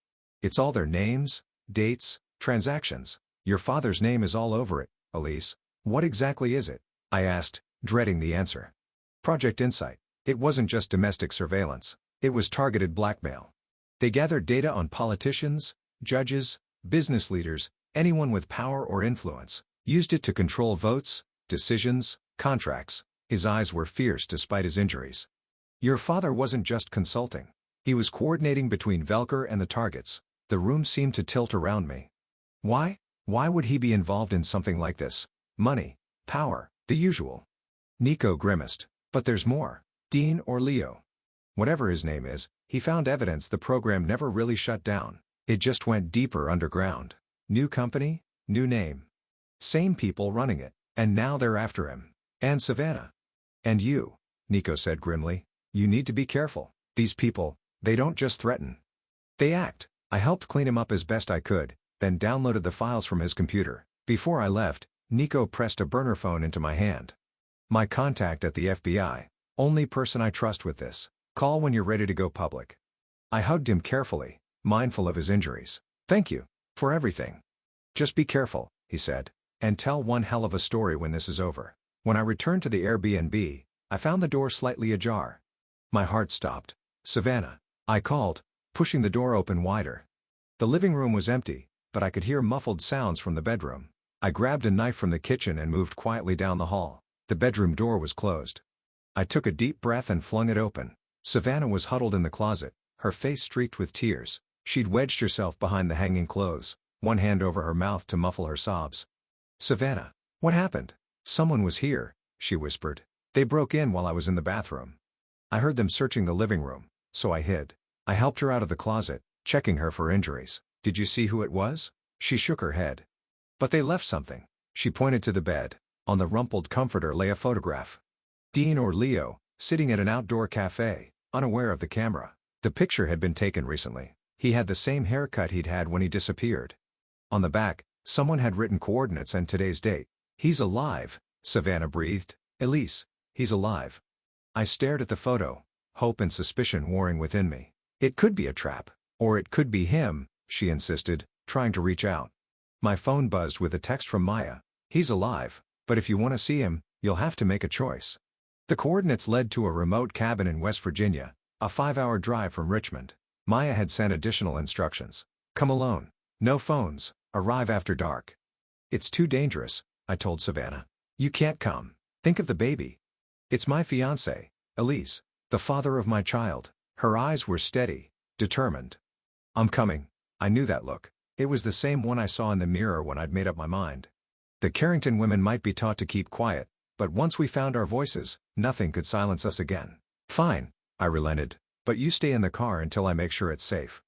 It's all their names, dates, transactions. Your father's name is all over it, Elise." "What exactly is it?" I asked, dreading the answer. "Project Insight." It wasn't just domestic surveillance. It was targeted blackmail. They gathered data on politicians, judges, business leaders, anyone with power or influence, used it to control votes, decisions, contracts. His eyes were fierce despite his injuries. "Your father wasn't just consulting. He was coordinating between Velker and the targets." The room seemed to tilt around me. Why? Why would he be involved in something like this? Money, power, the usual. Nico grimaced. "But there's more. Dean or Leo. Whatever his name is, he found evidence the program never really shut down. It just went deeper underground. New company, new name. Same people running it, and now they're after him. And Savannah. And you," Nico said grimly. "You need to be careful. These people, they don't just threaten. They act." I helped clean him up as best I could, then downloaded the files from his computer. Before I left, Nico pressed a burner phone into my hand. "My contact at the FBI. Only person I trust with this. Call when you're ready to go public." I hugged him carefully, mindful of his injuries. "Thank you for everything. Just be careful," he said, "and tell one hell of a story when this is over." When I returned to the Airbnb, I found the door slightly ajar. My heart stopped. "Savannah," I called, pushing the door open wider. The living room was empty, but I could hear muffled sounds from the bedroom. I grabbed a knife from the kitchen and moved quietly down the hall. The bedroom door was closed. I took a deep breath and flung it open. Savannah was huddled in the closet, her face streaked with tears. She'd wedged herself behind the hanging clothes, one hand over her mouth to muffle her sobs. "Savannah, what happened?" "Someone was here," she whispered. "They broke in while I was in the bathroom. I heard them searching the living room, so I hid." I helped her out of the closet, checking her for injuries. "Did you see who it was?" She shook her head. "But they left something." She pointed to the bed. On the rumpled comforter lay a photograph. Dean or Leo, sitting at an outdoor cafe, unaware of the camera. The picture had been taken recently. He had the same haircut he'd had when he disappeared. On the back, someone had written coordinates and today's date. "He's alive," Savannah breathed. "Elise, he's alive." I stared at the photo, hope and suspicion warring within me. "It could be a trap. Or it could be him," she insisted, trying to reach out. My phone buzzed with a text from Maya. "He's alive, but if you want to see him, you'll have to make a choice." The coordinates led to a remote cabin in West Virginia, a 5-hour drive from Richmond. Maya had sent additional instructions. "Come alone. No phones. Arrive after dark." "It's too dangerous," I told Savannah. "You can't come. Think of the baby." "It's my fiancé, Elise, the father of my child." Her eyes were steady, determined. "I'm coming." I knew that look. It was the same one I saw in the mirror when I'd made up my mind. The Carrington women might be taught to keep quiet, but once we found our voices, nothing could silence us again. "Fine," I relented, "but you stay in the car until I make sure it's safe."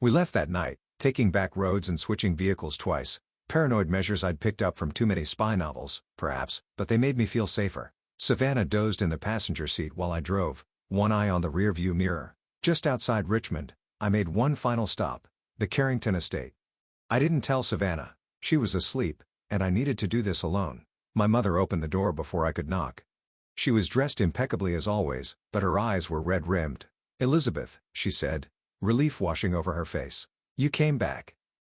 We left that night, taking back roads and switching vehicles twice. Paranoid measures I'd picked up from too many spy novels, perhaps, but they made me feel safer. Savannah dozed in the passenger seat while I drove, one eye on the rearview mirror. Just outside Richmond, I made one final stop, the Carrington estate. I didn't tell Savannah. She was asleep, and I needed to do this alone. My mother opened the door before I could knock. She was dressed impeccably as always, but her eyes were red-rimmed. "Elizabeth," she said, relief washing over her face. "You came back."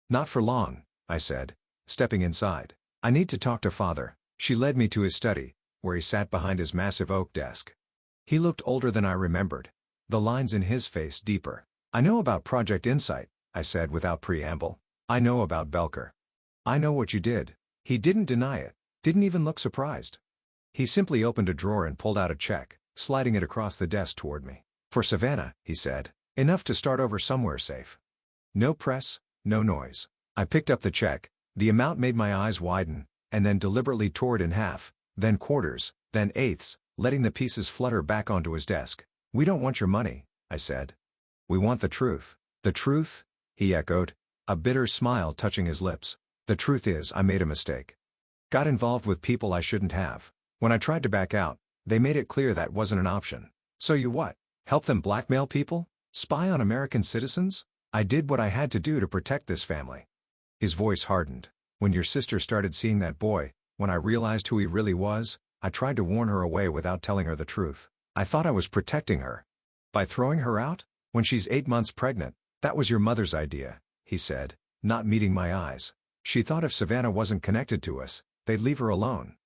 "Not for long," I said, stepping inside. "I need to talk to Father." She led me to his study, where he sat behind his massive oak desk. He looked older than I remembered. The lines in his face deeper. I know about Project Insight, I said without preamble. I know about Belker. I know what you did. He didn't deny it, didn't even look surprised. He simply opened a drawer and pulled out a check, sliding it across the desk toward me. For Savannah, he said. Enough to start over somewhere safe. No press, no noise. I picked up the check, the amount made my eyes widen, and then deliberately tore it in half, then quarters, then eighths, letting the pieces flutter back onto his desk. We don't want your money, I said. We want the truth. The truth? He echoed, a bitter smile touching his lips. The truth is I made a mistake. Got involved with people I shouldn't have. When I tried to back out, they made it clear that wasn't an option. So you what? Help them blackmail people? Spy on American citizens? I did what I had to do to protect this family. His voice hardened. When your sister started seeing that boy, when I realized who he really was, I tried to warn her away without telling her the truth. I thought I was protecting her. By throwing her out? When she's 8 months pregnant, that was your mother's idea, he said, not meeting my eyes. She thought if Savannah wasn't connected to us, they'd leave her alone.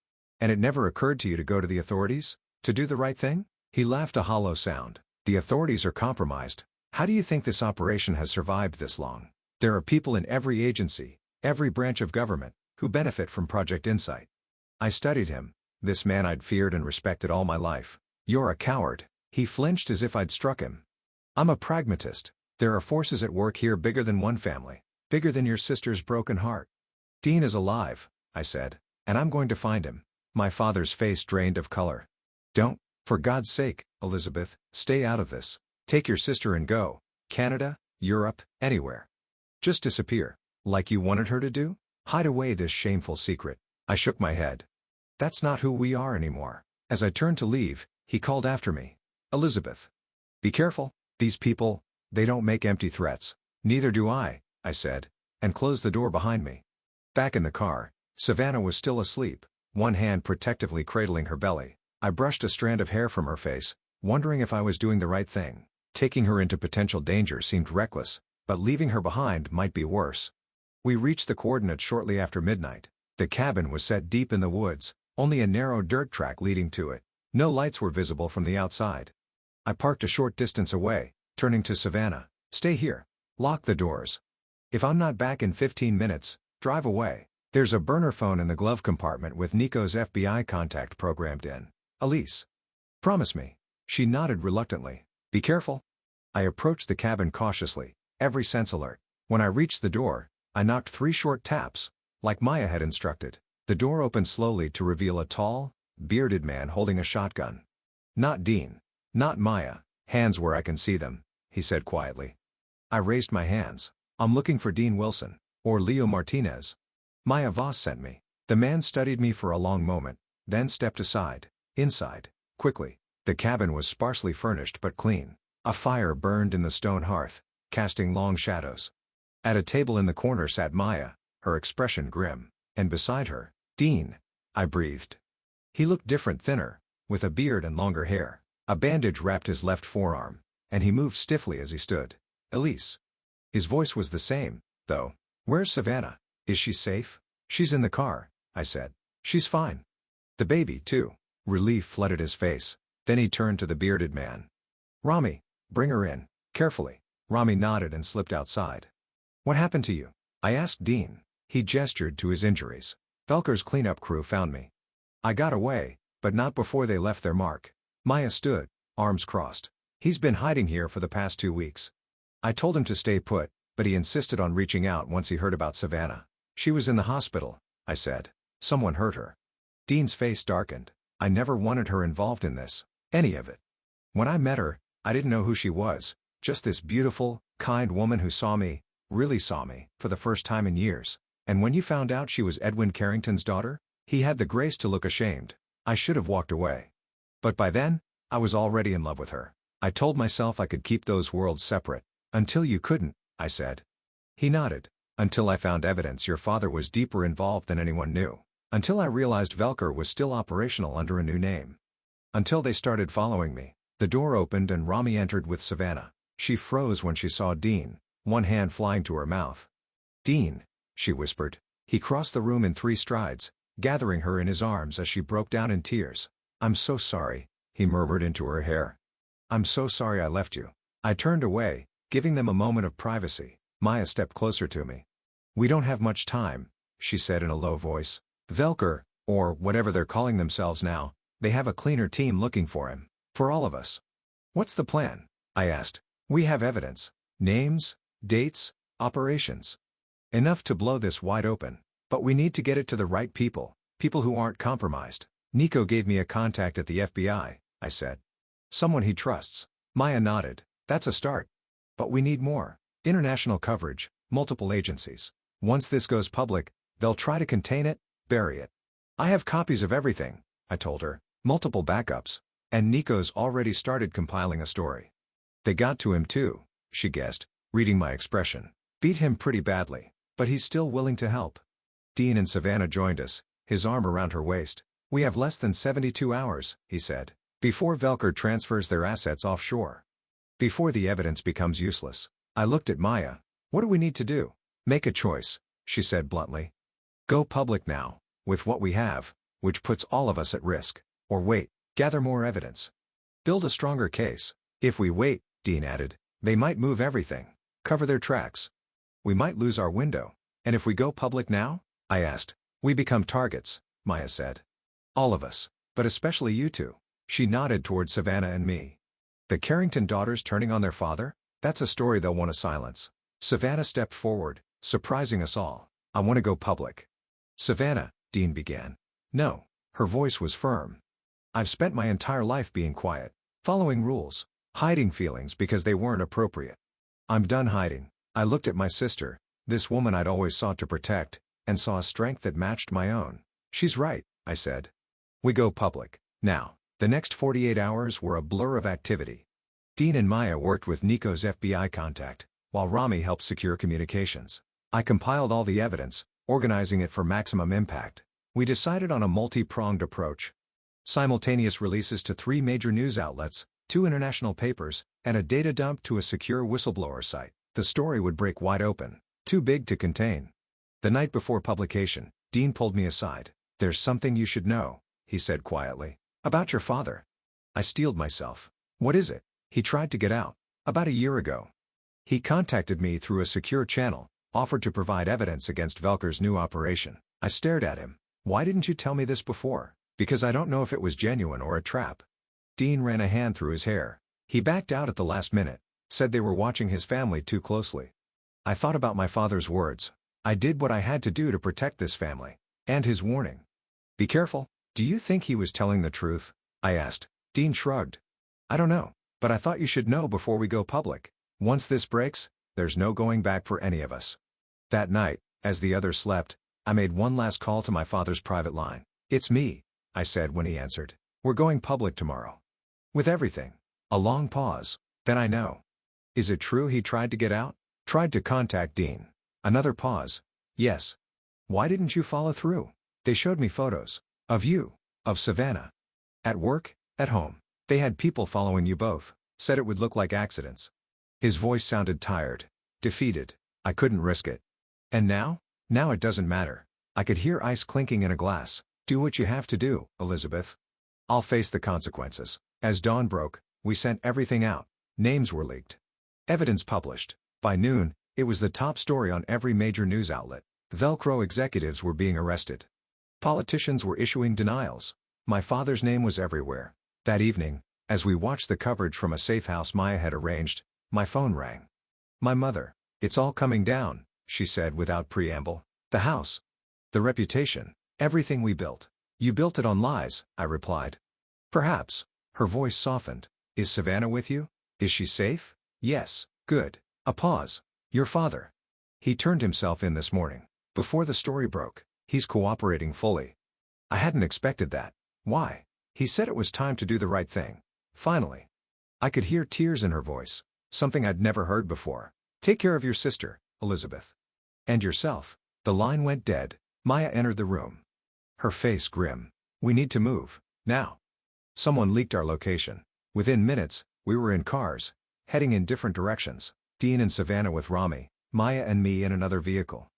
And it never occurred to you to go to the authorities? To do the right thing? He laughed a hollow sound. The authorities are compromised. How do you think this operation has survived this long? There are people in every agency, every branch of government, who benefit from Project Insight. I studied him, this man I'd feared and respected all my life. You're a coward. He flinched as if I'd struck him. I'm a pragmatist. There are forces at work here bigger than one family, bigger than your sister's broken heart. Dean is alive, I said, and I'm going to find him. My father's face drained of color. Don't, for God's sake, Elizabeth, stay out of this. Take your sister and go. Canada, Europe, anywhere. Just disappear, like you wanted her to do? Hide away this shameful secret. I shook my head. That's not who we are anymore. As I turned to leave, he called after me. Elizabeth. Be careful, these people, they don't make empty threats. Neither do I said, and closed the door behind me. Back in the car, Savannah was still asleep, one hand protectively cradling her belly. I brushed a strand of hair from her face, wondering if I was doing the right thing. Taking her into potential danger seemed reckless, but leaving her behind might be worse. We reached the coordinates shortly after midnight. The cabin was set deep in the woods, only a narrow dirt track leading to it. No lights were visible from the outside. I parked a short distance away, turning to Savannah. Stay here. Lock the doors. If I'm not back in 15 minutes, drive away. There's a burner phone in the glove compartment with Nico's FBI contact programmed in. Elise. Promise me. She nodded reluctantly. Be careful. I approached the cabin cautiously, every sense alert. When I reached the door, I knocked 3 short taps, like Maya had instructed. The door opened slowly to reveal a tall, bearded man holding a shotgun. Not Dean. Not Maya. Hands where I can see them, he said quietly. I raised my hands. I'm looking for Dean Wilson, or Leo Martinez. Maya Voss sent me. The man studied me for a long moment, then stepped aside. Inside, quickly. The cabin was sparsely furnished but clean. A fire burned in the stone hearth, casting long shadows. At a table in the corner sat Maya, her expression grim, and beside her, Dean. I breathed. He looked different, thinner, with a beard and longer hair. A bandage wrapped his left forearm, and he moved stiffly as he stood. Elise. His voice was the same, though. Where's Savannah? Is she safe? She's in the car, I said. She's fine. The baby, too. Relief flooded his face. Then he turned to the bearded man. Rami, bring her in, carefully. Rami nodded and slipped outside. What happened to you? I asked Dean. He gestured to his injuries. Belker's cleanup crew found me. I got away, but not before they left their mark. Maya stood, arms crossed. He's been hiding here for the past 2 weeks. I told him to stay put, but he insisted on reaching out once he heard about Savannah. She was in the hospital, I said. Someone hurt her. Dean's face darkened. I never wanted her involved in this. Any of it. When I met her, I didn't know who she was. Just this beautiful, kind woman who saw me, really saw me, for the first time in years. And when you found out she was Edwin Carrington's daughter, he had the grace to look ashamed. I should have walked away. But by then, I was already in love with her. I told myself I could keep those worlds separate. Until you couldn't, I said. He nodded. Until I found evidence your father was deeper involved than anyone knew. Until I realized Velker was still operational under a new name. Until they started following me. The door opened and Rami entered with Savannah. She froze when she saw Dean, one hand flying to her mouth. Dean, she whispered. He crossed the room in 3 strides, gathering her in his arms as she broke down in tears. I'm so sorry, he murmured into her hair. I'm so sorry I left you. I turned away, giving them a moment of privacy. Maya stepped closer to me. "We don't have much time," she said in a low voice. "Velker, or whatever they're calling themselves now, they have a cleaner team looking for him. For all of us." "What's the plan?" I asked. "We have evidence. Names, dates, operations. Enough to blow this wide open. But we need to get it to the right people, people who aren't compromised." "Nico gave me a contact at the FBI, I said. "Someone he trusts." Maya nodded. "That's a start. But we need more. International coverage, multiple agencies. Once this goes public, they'll try to contain it, bury it." "I have copies of everything," I told her. "Multiple backups. And Nico's already started compiling a story." "They got to him too," she guessed, reading my expression. "Beat him pretty badly, but he's still willing to help." Dean and Savannah joined us, his arm around her waist. "We have less than 72 hours, he said, before Velker transfers their assets offshore. Before the evidence becomes useless." I looked at Maya. "What do we need to do?" "Make a choice," she said bluntly. "Go public now, with what we have, which puts all of us at risk. Or wait, gather more evidence. Build a stronger case. If we wait," Dean added, "they might move everything, cover their tracks. We might lose our window. And if we go public now?" I asked. "We become targets," Maya said. "All of us, but especially you two." She nodded toward Savannah and me. "The Carrington daughters turning on their father? That's a story they'll want to silence." Savannah stepped forward, surprising us all. "I want to go public." "Savannah," Dean began. "No." Her voice was firm. "I've spent my entire life being quiet, following rules, hiding feelings because they weren't appropriate. I'm done hiding." I looked at my sister, this woman I'd always sought to protect, and saw a strength that matched my own. "She's right," I said. "We go public. Now." The next 48 hours were a blur of activity. Dean and Maya worked with Nico's FBI contact, while Rami helped secure communications. I compiled all the evidence, organizing it for maximum impact. We decided on a multi-pronged approach. Simultaneous releases to 3 major news outlets, 2 international papers, and a data dump to a secure whistleblower site. The story would break wide open, too big to contain. The night before publication, Dean pulled me aside. "There's something you should know," he said quietly. "About your father." I steeled myself. "What is it?" "He tried to get out. About a year ago. He contacted me through a secure channel, offered to provide evidence against Velker's new operation." I stared at him. "Why didn't you tell me this before?" "Because I don't know if it was genuine or a trap." Dean ran a hand through his hair. "He backed out at the last minute. Said they were watching his family too closely." I thought about my father's words. I did what I had to do to protect this family. And his warning. "Be careful." "Do you think he was telling the truth?" I asked. Dean shrugged. "I don't know, but I thought you should know before we go public. Once this breaks, there's no going back for any of us." That night, as the others slept, I made one last call to my father's private line. "It's me," I said when he answered. "We're going public tomorrow. With everything." A long pause. "Then I know. Is it true he tried to get out?" "Tried to contact Dean." Another pause. "Yes." "Why didn't you follow through?" "They showed me photos. Of you. Of Savannah. At work, at home. They had people following you both. Said it would look like accidents." His voice sounded tired. Defeated. I couldn't risk it. "And now?" "Now it doesn't matter." I could hear ice clinking in a glass. "Do what you have to do, Elizabeth. I'll face the consequences." As dawn broke, we sent everything out. Names were leaked. Evidence published. By noon, it was the top story on every major news outlet. Velcro executives were being arrested. Politicians were issuing denials. My father's name was everywhere. That evening, as we watched the coverage from a safe house Maya had arranged, my phone rang. My mother. "It's all coming down," she said without preamble. "The house. The reputation. Everything we built." "You built it on lies," I replied. "Perhaps." Her voice softened. "Is Savannah with you? Is she safe?" "Yes." "Good." A pause. "Your father. He turned himself in this morning. Before the story broke. He's cooperating fully." I hadn't expected that. "Why?" "He said it was time to do the right thing. Finally." I could hear tears in her voice. Something I'd never heard before. "Take care of your sister, Elizabeth. And yourself." The line went dead. Maya entered the room. Her face grim. "We need to move. Now." Someone leaked our location. Within minutes, we were in cars, heading in different directions. Dean and Savannah with Rami, Maya and me in another vehicle.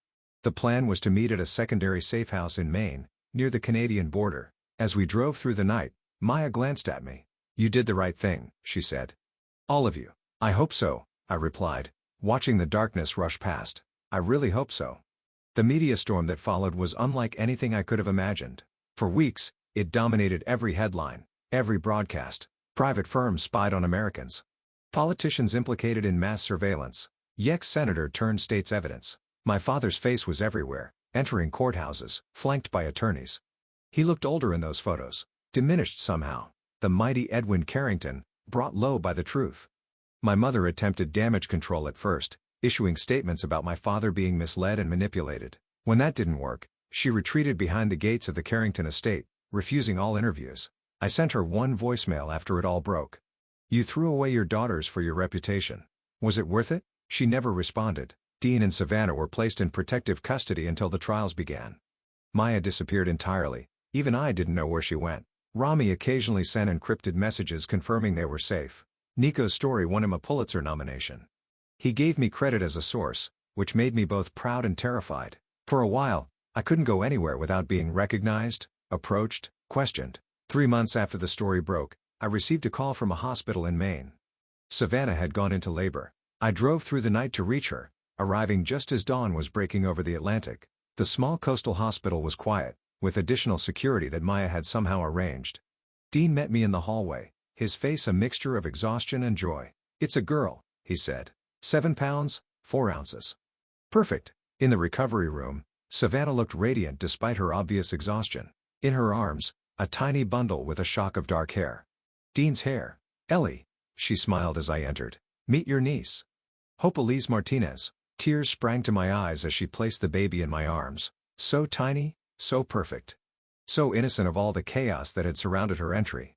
The plan was to meet at a secondary safe house in Maine, near the Canadian border. As we drove through the night, Maya glanced at me. "You did the right thing," she said. "All of you." "I hope so," I replied, watching the darkness rush past. I really hope so. The media storm that followed was unlike anything I could have imagined. For weeks, it dominated every headline, every broadcast. Private firms spied on Americans. Politicians implicated in mass surveillance. Ex-senator turned state's evidence. My father's face was everywhere, entering courthouses, flanked by attorneys. He looked older in those photos, diminished somehow. The mighty Edwin Carrington, brought low by the truth. My mother attempted damage control at first, issuing statements about my father being misled and manipulated. When that didn't work, she retreated behind the gates of the Carrington estate, refusing all interviews. I sent her one voicemail after it all broke. "You threw away your daughters for your reputation. Was it worth it?" She never responded. Dean and Savannah were placed in protective custody until the trials began. Maya disappeared entirely. Even I didn't know where she went. Rami occasionally sent encrypted messages confirming they were safe. Nico's story won him a Pulitzer nomination. He gave me credit as a source, which made me both proud and terrified. For a while, I couldn't go anywhere without being recognized, approached, questioned. 3 months after the story broke, I received a call from a hospital in Maine. Savannah had gone into labor. I drove through the night to reach her, arriving just as dawn was breaking over the Atlantic. The small coastal hospital was quiet, with additional security that Maya had somehow arranged. Dean met me in the hallway, his face a mixture of exhaustion and joy. "It's a girl," he said. 7 pounds, 4 ounces. Perfect. In the recovery room, Savannah looked radiant despite her obvious exhaustion. In her arms, a tiny bundle with a shock of dark hair. Dean's hair. "Ellie," she smiled as I entered. "Meet your niece. Hope Elise Martinez." Tears sprang to my eyes as she placed the baby in my arms. So tiny, so perfect. So innocent of all the chaos that had surrounded her entry.